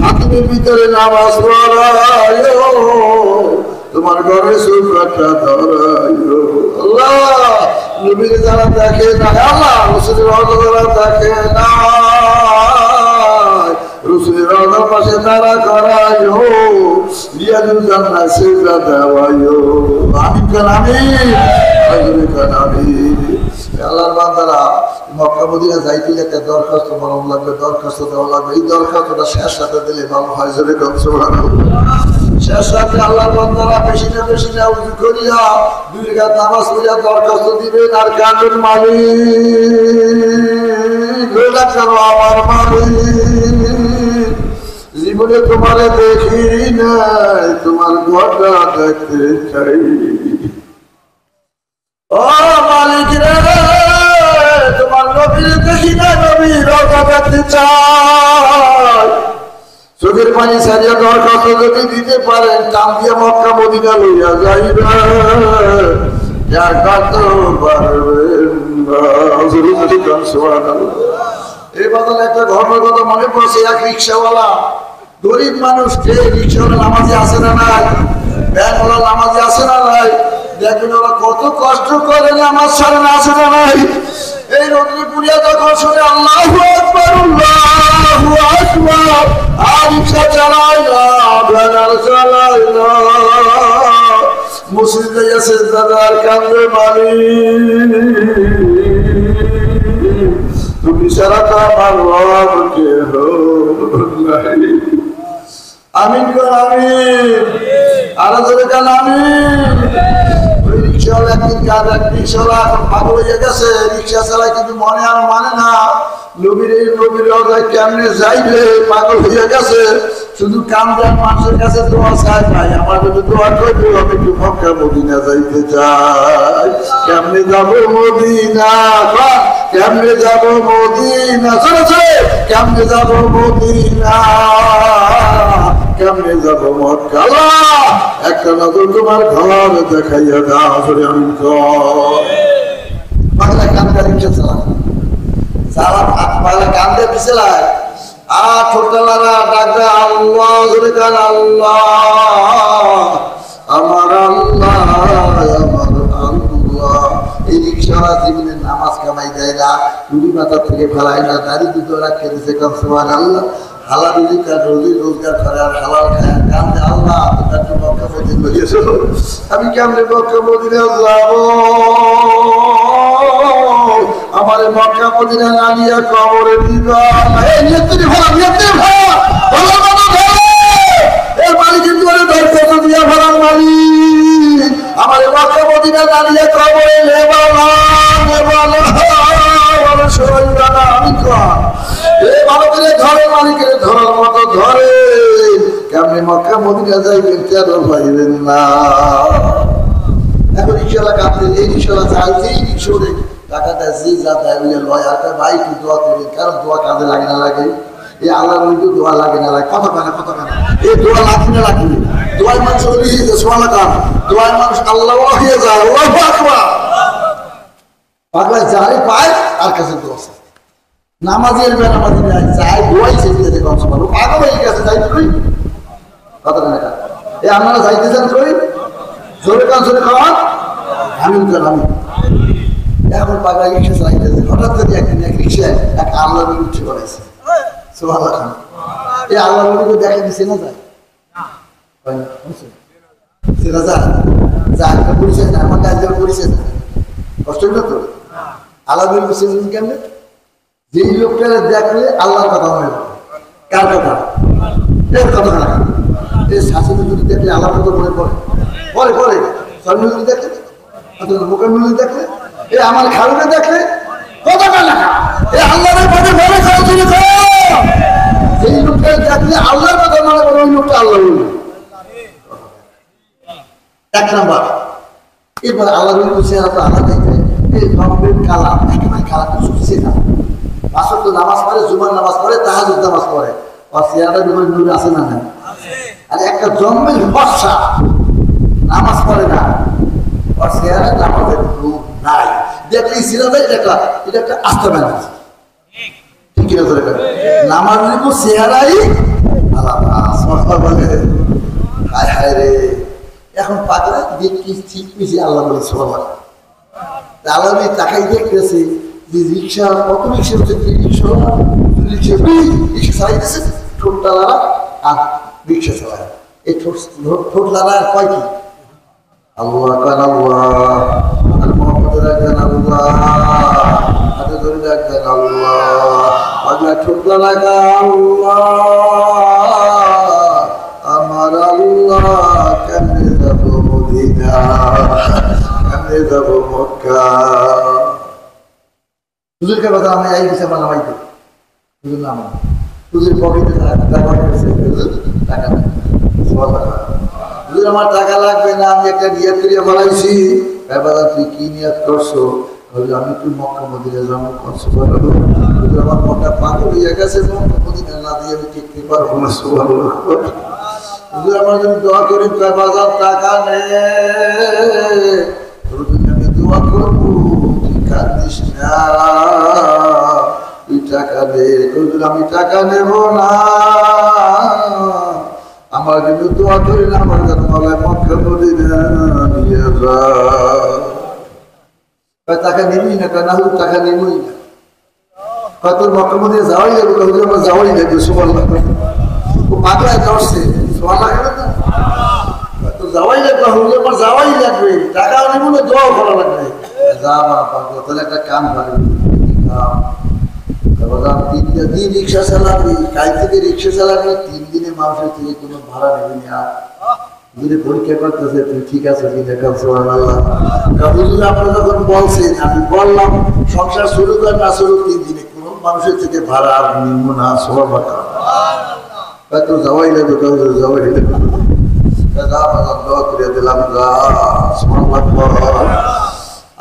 হাতিমের ভিতরে নামাজ পড়াইও, তোমার ঘরে সুখাটা ধরাইও। আল্লাহ নবীর যারা দেখে না, আল্লাহ রসুলের যারা দেখে না, রসুলের পাশে তারা করাইও, রিয়াজুল জান্নাত সেজদা দেওয়াইও। আমিন কান আমিন, আমিন কান আমিন। আল্লাহর বান্দারা, মক্কা মদিনা যাইতে একটা দরখাস্ত মানব লাগবে, দরখাস্ত দেওয়া লাগবে। এই দরখাস্তটা শেষ রাতে দিলে ভালো হয়। জোরে কর সুবহানাল্লাহ। শেষ রাতে আল্লাহর বান্দারা বেশি না উযু করিয়া 2 রাকাত নামাজ পড়িয়া দরখাস্ত দিবেন। আর কানের মালিক আমার মালিক, জীবনে তোমারে দেখি নাই, তোমার ঘরটা দেখতে চাই। ও মালিক রে, তোমার নবীর দেখি না, নবীর রওজা দেখতে চাই। চোখের পানি ছাড়িয়া দরখাস্ত যদি দিতে পারেন, কাম দিয়া মক্কা মদিনা লইয়া যাইবে, যার কত পারবেন না। সুবহানাল্লাহ। এই বদলে একটা ঘটনার কথা মনে পড়ছে। এক রিক্সাওয়ালা, গরিব মানুষ, রিক্সাওয়ালা নামাজি আছে না নাই, ব্যাংকওয়ালা নামাজি আছে না নাই, দেখবেন ওরা কত কষ্ট করে নামাজ ছাড়ে না, আছে না নাই। এই রোদ্রে পুড়িয়া যখন শুনে আল্লাহু আকবার আল্লাহু আকবার, আর রিক্সা চালায় না, ভ্যান চালায় না, মসজিদে গেছে দাদার কান্দে মালিক, তুমি সারা তো আমার রব কেহ নাই। আমিন কর আমিন, আরো জোরে কান আমিন। ওই রিক্সাওয়ালা একদিন রিক্সাওয়ালা এখন পাগল হয়ে গেছে, রিক্সা চালায় কিন্তু মনে আর মানে না। নবীর রওজায় কেমনে যাইবে, পাগল হয়ে গেছে। শুধু কামদার মানুষের কাছে দোয়া চাই, ভাই আমার যদি দোয়া করবে, আমি একটু মক্কা মদিনা যাইতে চাই। কেমনে যাবো মদিনা, কেমনে যাবো মদিনা, চলেছে কেমনে যাবো মদিনা, কেমনে যাবো মক্কা। একটা নজর তোমার ঘর দেখাইয়া দাও। আসলে আমি বাংলা কান্দা রিক্সা চালাম, বাংলা কান্দে পিছলায়, আর ছোটলারা ডাকবে আল্লাহ, জোরে কান আল্লাহ, আমার আল্লাহ, আমার আল্লাহ। এই রিক্সাওয়ালা জীবনে নামাজ কামাই দেয় না, রুটি মাথা থেকে ফেলায় না, দাড়ি দুটো রাখে দিচ্ছে, কাম সুবহানাল্লাহ। হালাল রুজি রোজগার করে আর হালাল খায়, কান্দে আল্লাহ তোমার মক্কা মদিনা লইয়েছো, আমি কেমনে মক্কা মদিনা যাবো, আমার মক্কা মদিনা না নিয়ে কবরে দিবা। এই নিয়তে ভালো, নিয়তে ভালো, ভালো ভালো ভালো। এই মালিকের দুয়ারে দরখাস্ত দিয়া ভালো মালিক, আমার মক্কা মদিনা না নিয়ে কবরে নেবা না, নেবা না, ভালো শরীর না। আমি কর এই ভালো করে ধরে, মালিকের ধরার মতো ধরে। আপনি মক্কা মদিনা যাইবেন কেন পাইবেন না? এখন রিক্সাওয়ালা কাঁদতে, এই রিক্সাওয়ালা যায়, যেই রিক্সা টাকা দেয়, যে যা দেয় বুঝে লয়। আর ভাই একটু দোয়া করবেন, কারণ দোয়া কাজে লাগে না লাগে? এই আল্লাহর কিন্তু দোয়া লাগে না লাগে? কত টাকা এই দোয়া লাগবে না লাগবে? দোয়ায় মানুষ হয়ে সোয়ালা কান, দোয়ায় মানুষ আল্লাহ হয়ে যায়। পাগলা যাই পায় আর কাছে দোয়া চায়। নামাজের বেনামাজি যায় দোয়াই চেয়ে কম সমান পাগল হয়ে গেছে। যাইতে কই কথা টাকা এই আপনারা যাইতেছেন কই? জোরে কান জোরে খাওয়ান আমি আমি এখন পাগলা রিক্সা চালাইতেছে। হঠাৎ করে একদিন এক রিক্সায় এক আল্লাহ উঠে পড়েছে। সোহাল্লা খান এই আল্লাহ নবীকে দেখে দিছে না যায়? সেটা যা একটা পরিচয় না, আমার কাজ পরিচয় না, কষ্ট না তো? আল্লাহ নবী বলছেন কেমনে? যেই লোকটা দেখলে আল্লাহর কথা মনে পড়ে। কার কথা? এর কথা না। এই শাসন যদি দেখলে আল্লাহর কথা মনে পড়ে, পরে পরে স্বর্ণ যদি দেখলে, মোকাম যদি দেখলে, এই আমার খালুকে দেখলে কথা না। এই আল্লাহর কথা মনে খাওয়া শুরু করো। যেই লোকটা দেখলে আল্লাহর কথা মনে পড়ে, ওই লোকটা আল্লাহ বলবে। এক নাম্বার। এরপর আল্লাহ চেহারা তো আল্লাহ দেখবে এই রঙের কালা, একেবারে কালা শুনছে না। আসর তো নামাজ পড়ে, জুমার নামাজ পড়ে, তাহাজ্জুদ নামাজ পড়ে, আর চেহারা নূর আছে না? না। আর একটা জন্মের বর্ষা নামাজ পড়ে না, আর চেহারা নামাজের নূর নাই। দেখলে সিরাজে এটা একটা আস্থা ব্যান আছে। ঠিক কিনা ধরে নামাজ নিবো চেহারাই আলাদা বলে। হায় হায় রে, এখন পাগলা দেখি ঠিক পেয়েছি আল্লাহ বলে সবাই। আল্লাহ তাকাই দেখতেছে যে রিক্সা, কত রিক্সা হচ্ছে, রিক্সা চালাইতেছে ঠোঁটটা লাড়া আর রিক্সা চালায়। এই ঠোঁট লাড়া আর কয় কি? আল্লাহ কান আল্লাহ আর মোহাম্মদের একজন আল্লাহ, হাতে ধরে একজন আল্লাহ, পাগলা ঠোঁট লাড়া আল্লাহ আমার আল্লাহ, কেমনে যাবো মদিনা, কেমনে যাবো মক্কা। হুজুরকে কথা আমি এই দিছে আমার নামাইতে, হুজুর নাম হুজুর পকেটে টাকা হুজুর আমার টাকা লাগবে না, আমি একটা নিয়ত করিয়া বলাইছি। বাবা তুই কি নিয়ত করছো? আমি একটু মক্কা মদিনা যাবো। হুজুর আমার মনটা পাগল হইয়া গেছে, মক্কা মদিনা না দিয়ে আমি টিকতে পারবো না। সুবহানাল্লাহ। হুজুর আমার জন্য দোয়া করি, বাজার টাকা নেই, আমি দোয়া করবো, তুই কাঁদিস না, তুই টাকা দে। হুজুর আমি টাকা নেব না, আমার জন্য দোয়া করি না, আমার জন্য মক্কা মদিনা নিয়ে যা। টাকা নেবই না কেন? হুজুর টাকা নেবই না। হয়তো মক্কা মদিনা যাওয়াই লাগবে। হুজুর আমার যাওয়াই লাগবে। সুবহানাল্লাহ। ও পাগলায় ধরছে, সোয়াল্লাহ গেল না তো যাওয়াই লাগবে। হুজুর আমার যাওয়াই লাগবে, টাকাও নেব না, দোয়াও করা লাগবে। যা পাগলা, তাহলে একটা কাম করে দিন রিক্সা চালাবি, কাল থেকে রিক্সা চালাবি, 3 দিনে মানুষের থেকে কোনো ভাড়া নেবি না। যদি পরীক্ষা করতেছে তুই ঠিক আছে কিনা? সুবহানাল্লাহ। হুজুর আপনি যখন বলছেন, আমি বললাম সংসার শুরু কর না শুরু, 3 দিনে কোনো মানুষের থেকে ভাড়া আর নিব না। সুবহানাল্লাহ। হয়তো যাওয়াই লাগবে, যাওয়াই লাগবে।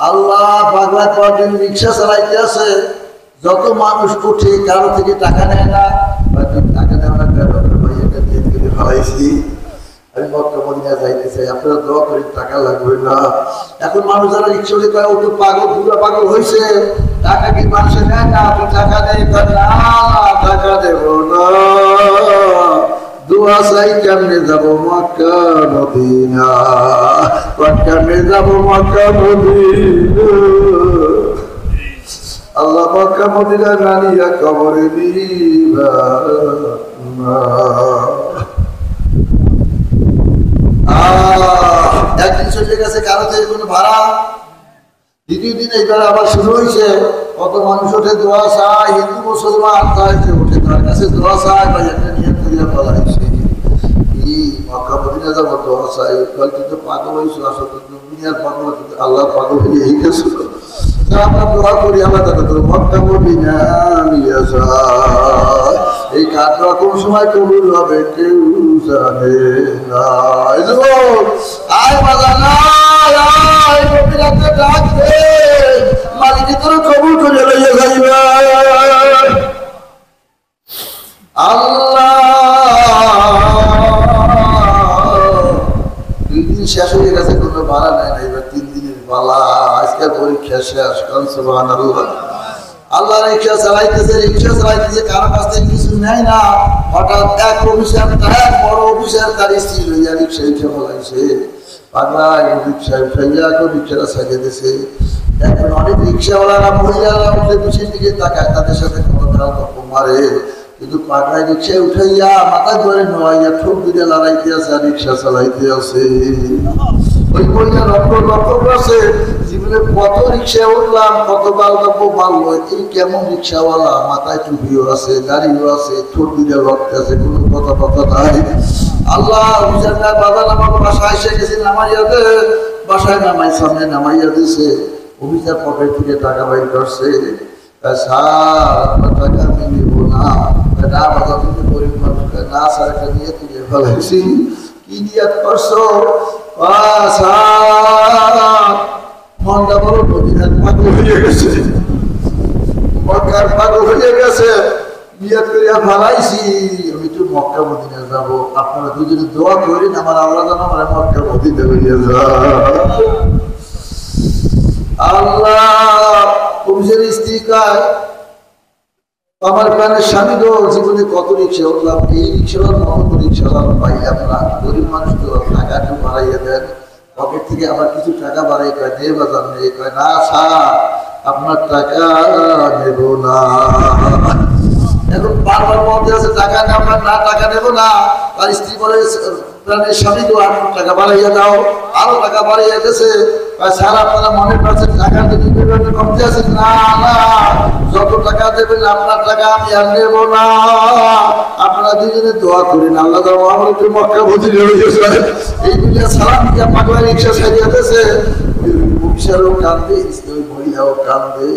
আল্লাহ পাগলা কদিন রিক্সা চালাইতে আছে, যত মানুষ উঠে কারো থেকে টাকা নেয় না, টাকা নেয় না, ফেলাইছি। আমি মক্কা মদিনা যাইতে চাই, আপনারা দোয়া করি, টাকা লাগবে না। এখন মানুষ যারা রিক্সা করে ও তো পাগল, পুরো পাগল হয়েছে। টাকা কি মানুষের নেয় না? টাকা নেই, টাকা দেব না, দোয়া চাই, কেমনে যাবো মক্কা মদিনা, কেমনে যাবো মক্কা মদিনা। আল্লাহ মক্কা মদিনা নানিয়া কবরে দিবা না। একদিন চলে গেছে, কারো থেকে কোনো ভাড়া। দ্বিতীয় দিন এইবার আবার শুরু হয়েছে, কত মানুষ ওঠে দোয়া চায়, হিন্দু মুসলমান চাইছে ওঠে তার কাছে দোয়া চায়, বা একটা নিয়ম করিয়া বলা হয়েছে কি মক্কা মদিনা যাবো দোয়া চাই। কিন্তু পাগল হয়েছিল, আসলে দুনিয়ার পাগল, আল্লাহ পাগল হয়ে গেছিল। আমরা দোয়া করি আল্লাহ তাআলা তো মক্কা মদিনা নিয়ে যায়। এই কাজটা কোন সময় কবুল হবে কেউ জানে না। এই যুবক আয় বাজানা আয় কবিরাতে ডাক দে, মালিক তোর কবুল করে লইয়া যাইবে। আল্লাহ 2 দিন শেষ হয়ে গেছে, কোনো ভাড়া নেই না, এবার 3 দিনের পালা। আজকে পরীক্ষা শেষ, সুবহানাল্লাহ। আল্লাহ রিক্সা চালাইতেছে কারো কাছ থেকে কিছু নেয় না। হঠাৎ এক অফিসার, এক বড় অফিসার তার স্ত্রী লইয়া রিক্সা উঠে বলাইছে, পাগলা রিক্সা উঠাইয়া রিক্সাটা ছাড়িয়ে দিয়েছে। এখন অনেক রিক্সাওয়ালারা মহিলারা উঠে পিছিয়ে দিকে তাকায়, তাদের সাথে কথা মারে, কিন্তু পাগলায় রিক্সায় উঠাইয়া মাথা ধরে নোয়াইয়া ঠোক দিলে লড়াইতে আছে আর রিক্সা চালাইতে আছে। ওই মহিলা লক্ষ্য করছে জীবনে কত রিক্সায় উঠলাম, কত বালগল্প মারলো, এই কেমন রিক্সাওয়ালা, মাথায় টুপিও আছে, গাড়িও আছে, ঠোঁট দিলে রক্ত আছে, কোনো কথা নাই। আল্লাহ অভিযানটা বাজার আমাকে বাসায় এসে গেছে, নামাইয়া দে, বাসায় নামাই, সামনে নামাইয়া দিছে। অভিযান পকেট থেকে টাকা বাইর করছে, স্যার আপনার টাকা আমি নিব না। না বাজার থেকে গরিব মানুষ, না স্যার একটা নিয়ে তুলে ফেলাইছি। কি নিয়াত করছো? মনটা বড় মদিনার পাগল হয়ে গেছে, মক্কার পাগল হয়ে গেছে, নিয়াত করিয়া ফেলাইছি আমি একটু মক্কা মদিনা যাবো। আপনারা দুজনে দোয়া করেন আমার আল্লাহ যেন আমার মক্কা মদিনা হইয়া যায়। আল্লাহ অফিসের স্ত্রী কয়, আমার প্রাণের স্বামী গো, জীবনে কত রিক্সা উঠলাম, এই রিক্সাওয়ালার মতো রিক্সাওয়ালা পাইলাম না। গরিব মানুষ তো টাকা একটু বাড়াইয়া দেন, পকেট থেকে আবার কিছু টাকা বাড়াই কয় নে বাজার নেই, কয় না স্যার আপনার টাকা নেব না। এখন বারবার বলতে আছে টাকা নেব না, টাকা নেব না। আর স্ত্রী বলে প্রাণের স্বামী গো আপনার টাকা বাড়াইয়া দাও, আরো টাকা বাড়াইয়া গেছে। স্যার আপনারা মনে করছেন টাকা দিতে কমতে আছে, না না, যত টাকা দেবেন আপনার টাকা আমি আর নেব না। আপনারা দুজনে দোয়া করেন আল্লাহ আমার একটু মক্কা মদিনা হয়ে যায়। এই দুনিয়া সালাম দিয়া পাগলা রিক্সা ছাড়িয়ে দিয়েছে। অফিসারও কান্দে, ওই মহিলাও কান্দে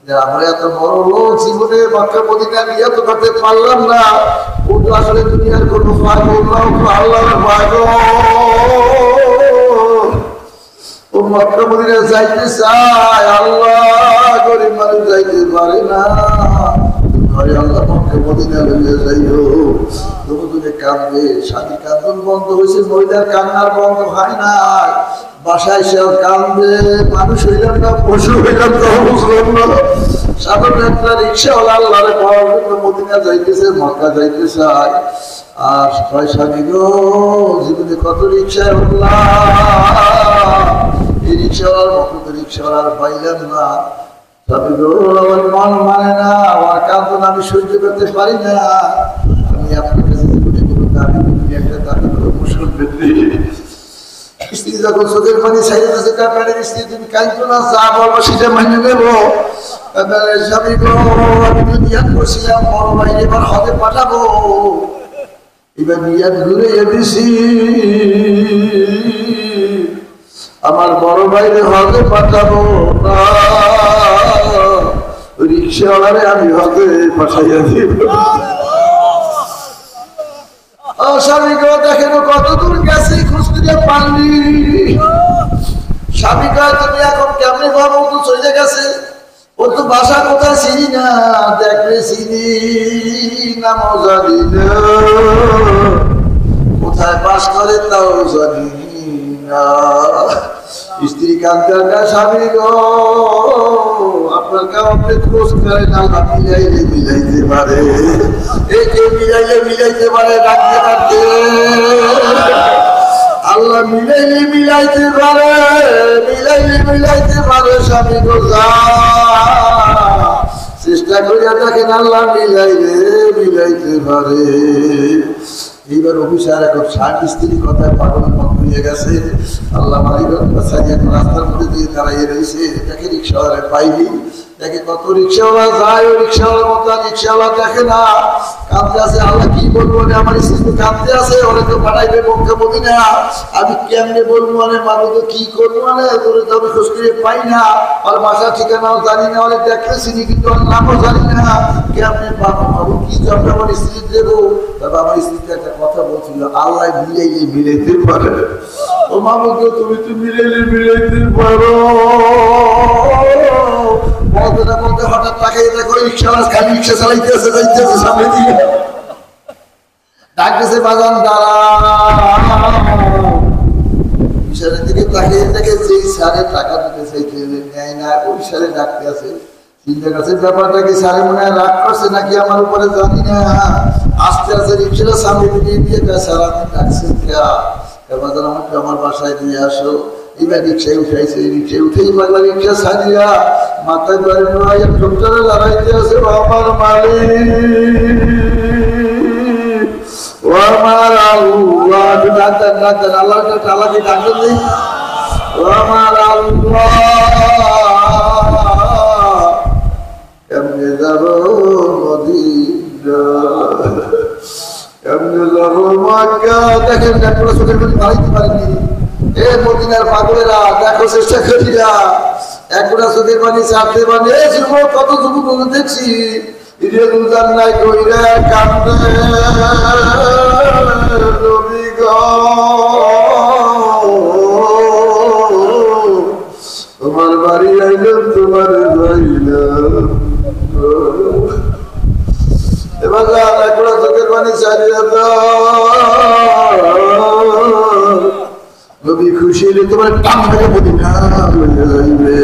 যে আমরা এত বড় লোক, জীবনে মক্কা মদিনা নিয়ে তো করতে পারলাম না। ও তো আসলে দুনিয়ার কোনো পাগল না, আল্লাহর পাগল। ও মক্কা মদিনা যাইতে চায়, আল্লাহ গরিব মানুষ যাইতে পারে না। ঘরে আল্লাহ মক্কা মদিনা লইয়া যাইও। দুজনে কান্দে, স্বামী কান্দন বন্ধ হয়েছে, মহিলার কান্নার বন্ধ হয় না। বাসায় সেও কান্দে, মানুষ হইলাম না, পশু হইলাম না, বুঝলাম না। সাধারণ একটা রিক্সাওয়ালা আল্লাহরে পাওয়ার জন্য মদিনা যাইতেছে, মক্কা যাইতে চায়। আর ছয় স্বামী গো, জীবনে কত রিক্সায় উঠলাম, এই রিক্সাওয়ালার মতো তো রিক্সাওয়ালার পাইলাম না। স্বামী গো আমার মন মানে না, আমার কান্দন আমি সহ্য করতে পারি না। আমি আপনার কাছে জীবনে কোনো দাবি করি, একটা দাবি করে মুশকিল বেঁধে। স্ত্রী যখন চোখের পানি ছাইতেছে, কাপড়ের স্ত্রী তুমি কাঁদছো না, যা বলবো সেটা মেনে নেবো। স্বামী গো আমি তো নিয়াত করছিলাম বড় ভাই এবার হজে পাঠাবো, এবার নিয়াত ঘুরে দিছি আমার বড় ভাইরে হজে পাঠাবো না, রিক্সাওয়ালারে আমি হজে পাঠাইয়া দিব। স্বামী গো দেখেন কত দূর গেছি, খোঁজ করে পাননি। স্বামী কয় তুমি এখন কেমনি ভাবো, তো চলে গেছে, ও তো বাসা কোথায় চিনি না, দেখলে চিনি না, জানি না কোথায় বাস করে তাও জানি না। স্ত্রী কান্দার স্বামী গো আপনার কাউকে খোঁজ করে না, মিলাইলে মিলাইতে পারে, একে মিলাইতে পারে, রাখতে পারতে আল্লাহ মিলাইলে মিলাইতে পারে, মিলাইতে পারে। স্বামী গো চেষ্টা করিয়া দেখেন আল্লাহ মিলাইতে পারে। এইবার অফিসার এখন স্বামী স্ত্রীর কথায় পাগল মত হয়ে গেছে। আল্লাহ মালিক এখন রাস্তার মধ্যে দিয়ে দাঁড়াইয়ে রয়েছে, দেখে রিক্সাওয়ালা পাইনি, দেখে কত রিক্সাওয়ালা যায়, ওই রিক্সাওয়ালার মতো রিক্সাওয়ালা দেখে না, কাঁদতে আছে, আল্লাহ কি বলবো, আমার স্ত্রী তো কাঁদতে আছে, ওরা তো পাঠাইবে মক্কা মদিনা, আমি কেমনে বলবো, মারবো তো কি করবো, তোরে তো আমি খোঁজ করে পাই না, আর বাসা ঠিকানাও জানি না, অনেক দেখলে চিনি কিন্তু ওর নামও জানি না, কেমনে পাবো, কি জন্য আমার স্ত্রী দেবো। তবে আমার স্ত্রীতে একটা কথা বলছিল, আল্লাহ মিলাইলে মিলাইতে পারে, ও মামুকে তুমি তো মিলাইতে পারো। বলতে না বলতে হঠাৎ তাকাই দেখো রিক্সাওয়ালা খালি রিক্সা চালাইতেছে, যাইতেছে সামনে দিয়ে, ডাকতেছে বাজান দাঁড়া। ইশারের দিকে তাকিয়ে দেখে যেই সারে টাকা দিতে চাইতে নেয় না, ওই সারে ডাকতে আছে। চিন্তা করছে ব্যাপারটা কি, সারে মনে হয় রাগ করছে নাকি আমার উপরে, জানি না। আস্তে আস্তে রিক্সাটা সামনে দিয়ে দিয়ে স্যার আপনি ডাকছেন বাজান আমাকে আমার বাসায় নিয়ে আসো। এবার রিক্সায় উঠাইছে, রিক্সায় উঠেই বাংলা রিক্সা ছাড়িয়া মাথায় করে ঠোঁটারে লড়াইতে আছে, আমার মালিক ও আমার আল্লাহ, ডাক্তার ডাক্তার আল্লাহকে আল্লাহকে ডাক্তার নেই, ও আমার আল্লাহ কেমনে যাব মদিনা, কেমনে যাব মক্কা। দেখেন ডাক্তার চোখের মধ্যে বাড়াইতে পারেনি, এ মদিনার পাগলেরা দেখো চেষ্টা করিয়া একটা চোখের পানি চাপতে পারে, যুবক কত যুবক দেখছি নাই কইরা কান্দে নবী গো, তোমার বাড়ি আইলাম তোমার যাইলাম, এবার একটা চোখের পানি চালিয়ে নবী খুশি হলে তোমার কাম থেকে মদিনা লইয়া যাইবে।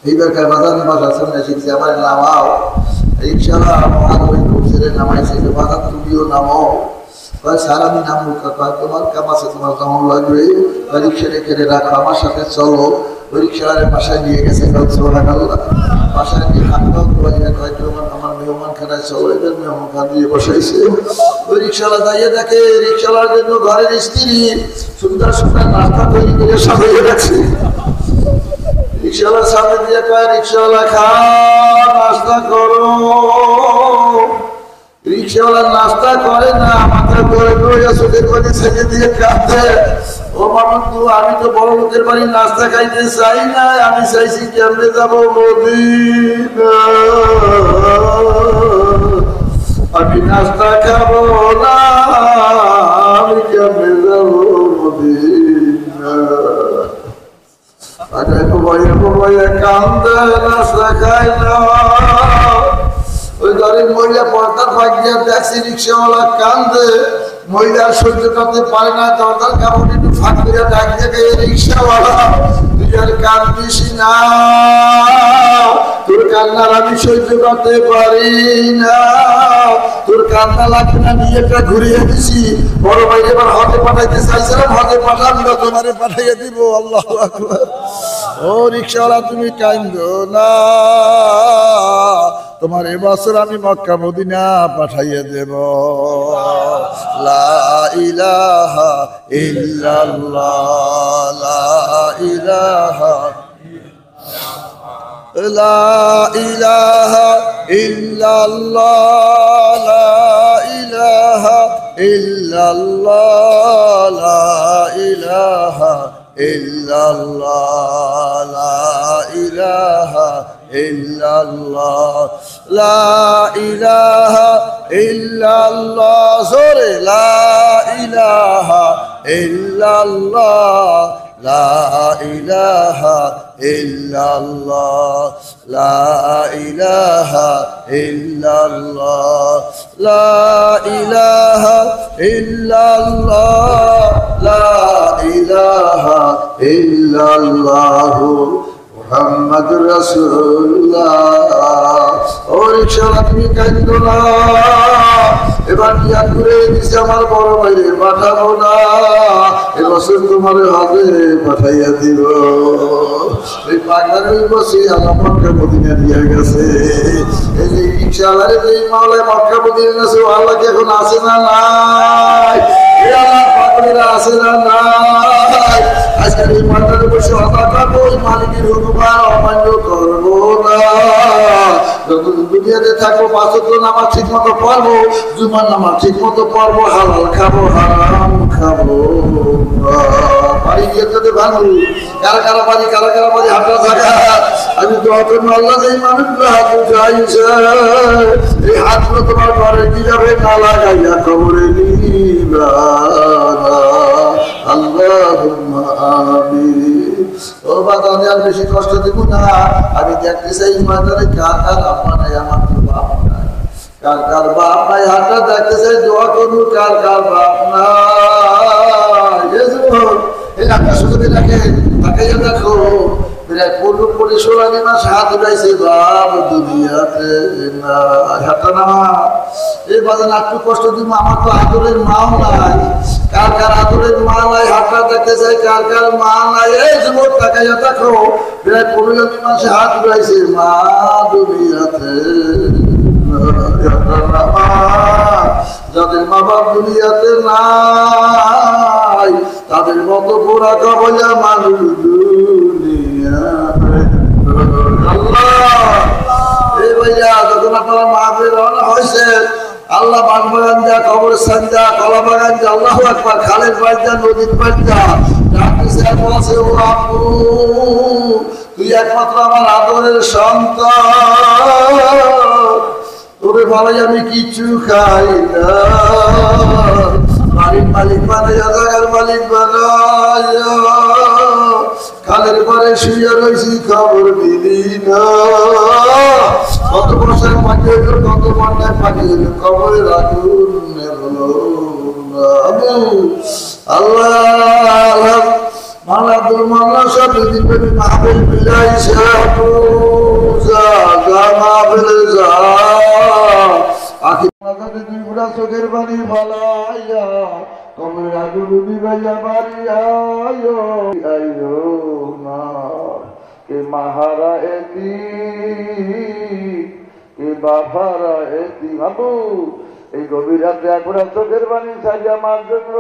এইবারকার বাজার বাজার সামনে শিখছে, আমার নামাও রিক্সাওয়ালা আমার ওই ছেলে নামাইছে, বাজার তুমিও নামাও। স্যার আমি নামবো কাকা, তোমার কাম আছে, তোমার কেমন লাগবে, রিক্সা রেখে রাখো, আমার সাথে চলো। ওই রিক্সাওয়ালার বাসায় নিয়ে গেছে, বাসায় নিয়ে আমার মেহমান খানায় চলো, এদের মেহমান খান দিয়ে বসাইছে। ওই রিক্সাওয়ালা দাঁড়িয়ে দেখে রিক্সাওয়ালার জন্য ঘরের স্ত্রী সুন্দর সুন্দর নাস্তা তৈরি করে সাজিয়ে রাখছে। রিক্সাওয়ালার সামনে দিয়ে কয়, রিক্সাওয়ালা খাও নাস্তা করো। রিক্সাওয়ালা নাস্তা করে না, মাথা করে চোখের পানি ছেড়ে দিয়ে কাঁদে, ও মামু আমি তো বড় লোকের বাড়ি নাস্তা খাইতে চাই না, আমি চাইছি কেমনে যাবো মদিনা, আমি নাস্তা খাবো না, আমি কেমনে যাবো মদিনা। কান্দে নাস্তা খাই না, ওই ঘরের মহিলা পর্দার ফাঁক দিয়ে দেখছি রিক্সাওয়ালা কান্দে, মহিলা সহ্য করতে পারে না, দরকার কাপড় একটু ফাঁক করে ডাক দেখে রিক্সাওয়ালা তুই আর কান্দিস না, তোর কান্নার আমি সহ্য করতে পারি না, তোর কান্না লাগবে না, বিয়েটা ঘুরিয়ে দিছি, বড় ভাই এবার হতে পাঠাইতে চাইছিলাম, হতে পাঠাবি না, তোমারে পাঠাইয়ে দিব। আল্লাহু আকবার। ও রিক্সাওয়ালা তুমি কান্দো না, তোমার এবছর আমি মক্কা মদিনা পাঠাইয়ে দেব। লা ইলাহা ইল্লাল্লাহ, লা ইলাহা, লা ইলাহা ইল্লাল্লাহ, লা ইলাহা ইল্লাল্লাহ, লা ইলাহা ইল্লাল্লাহ, লা ইলাহা ইল্লাল্লাহ, লা ইলাহা ইল্লাল্লাহ, জোরে লা ইলাহা ইল্লাল্লাহ, লা ইলাহা ইল্লাল্লাহ, লা ইলাহা ইল্লাল্লাহ, লা ইলাহা ইল্লাল্লাহ, লা ইলাহা ইল্লাল্লাহ মুহাম্মাদুর রাসূলুল্লাহ। ও রিকশাওয়ালা তুমি কাঁদো না, এবার নিয়াত করে দিছে আমার বড় ভাইরে পাঠাবো না, এবছর তোমার হাতে পাঠাইয়া দিব। এই পাগলার ওই বসে আল্লাহ মক্কা মদিনা দিয়ে গেছে। এই যে রিকশাওয়ালারে যে মাওলায় মক্কা মদিনা গেছে, আল্লাহ কি এখন আছে না নাই? বাগেরা আছে না নাই? আজকে এই মাঠে বসে হতা করবো, ওই মালিকের হুকুমার অমান্য করবো না। যতদিন দুনিয়াতে থাকবো 5 ওয়াক্ত নামাজ ঠিক মতো পড়বো, জুমার নামাজ ঠিক মতো পড়বো, হালাল খাবো হারাম খাবো না। বাড়ি গিয়ে তোদের ভালো কারা কারা বাড়ি হাঁটা থাকা। আমি তো অত আল্লাহ এই মানুষগুলো হাত উঠাইছে, এই হাতগুলো তোমার ঘরে কি যাবে না লাগাইয়া কবরে নিবা। আল্লাহুম্মা আমিন। ও বাদানে আর বেশি কষ্ট দিব না। আমি দেখতে চাই ইমানদারে কার কার আব্বা নাই, আমার তো বাপ নাই, কার কার বাপ নাই হাতটা দেখতে চাই, দোয়া করুন কার কার বাপ নাই। এই রাখা সুযোগে রাখে তাকাইয়া দেখো, বিরাট পূর্ব পরিসরানি মাস হাত উঠাইছে বাপ দুনিয়াতে না হাতটা না। এই বাজান একটু কষ্ট দিব, আমার তো আদরের মাও নাই, কার কার আদরের মা নাই হাতটা দেখতে চাই, কার কার মা নাই। এই যুবক তাকাইয়া দেখো, বিরাট পরিসরানি মাসে হাত উঠাইছে মা দুনিয়াতে। যাদের মা বাপ দুনিয়াতে নাই, তাদের মতো পোড়া কাবলা মানুষ দুনিয়ায়। এই ভাইয়া যখন আপনারা মাহফিলে রওনা হয়েছে, আল্লাহ বাগবাগান যা, কবরস্থান যা, কলা বাগান যা, আল্লাহু আকবার, খালের পাড় যা, নদীর পাড় যা, বলছে ও আপু তুই একমাত্র আমার আদরের সন্তান, তোরে ভালোই আমি কিছু খাই না। বাড়ির মালিক বানাইয়া, জায়গার মালিক বানাইয়া, খালের পরে শুয়ে রয়েছি, খবর দিলি না। কত বছর পাখি হইল, কত ঘন্টায় পাখি হইল, খবরে রাখুন আল্লাহ। মালা আব্দুল মাল্লা সব দিন মাহফিল বিলাইছে, মাহফিলে যা চোখের বাড়ি ভালাইয়া, কবরের আগুন বিবাইয়া বাড়ি আইও না। কে মাহারা এতি, কে বাবারা এতি। বাবু এই গভীর রাতে একবার চোখের বাণী সাইয়া মার জন্য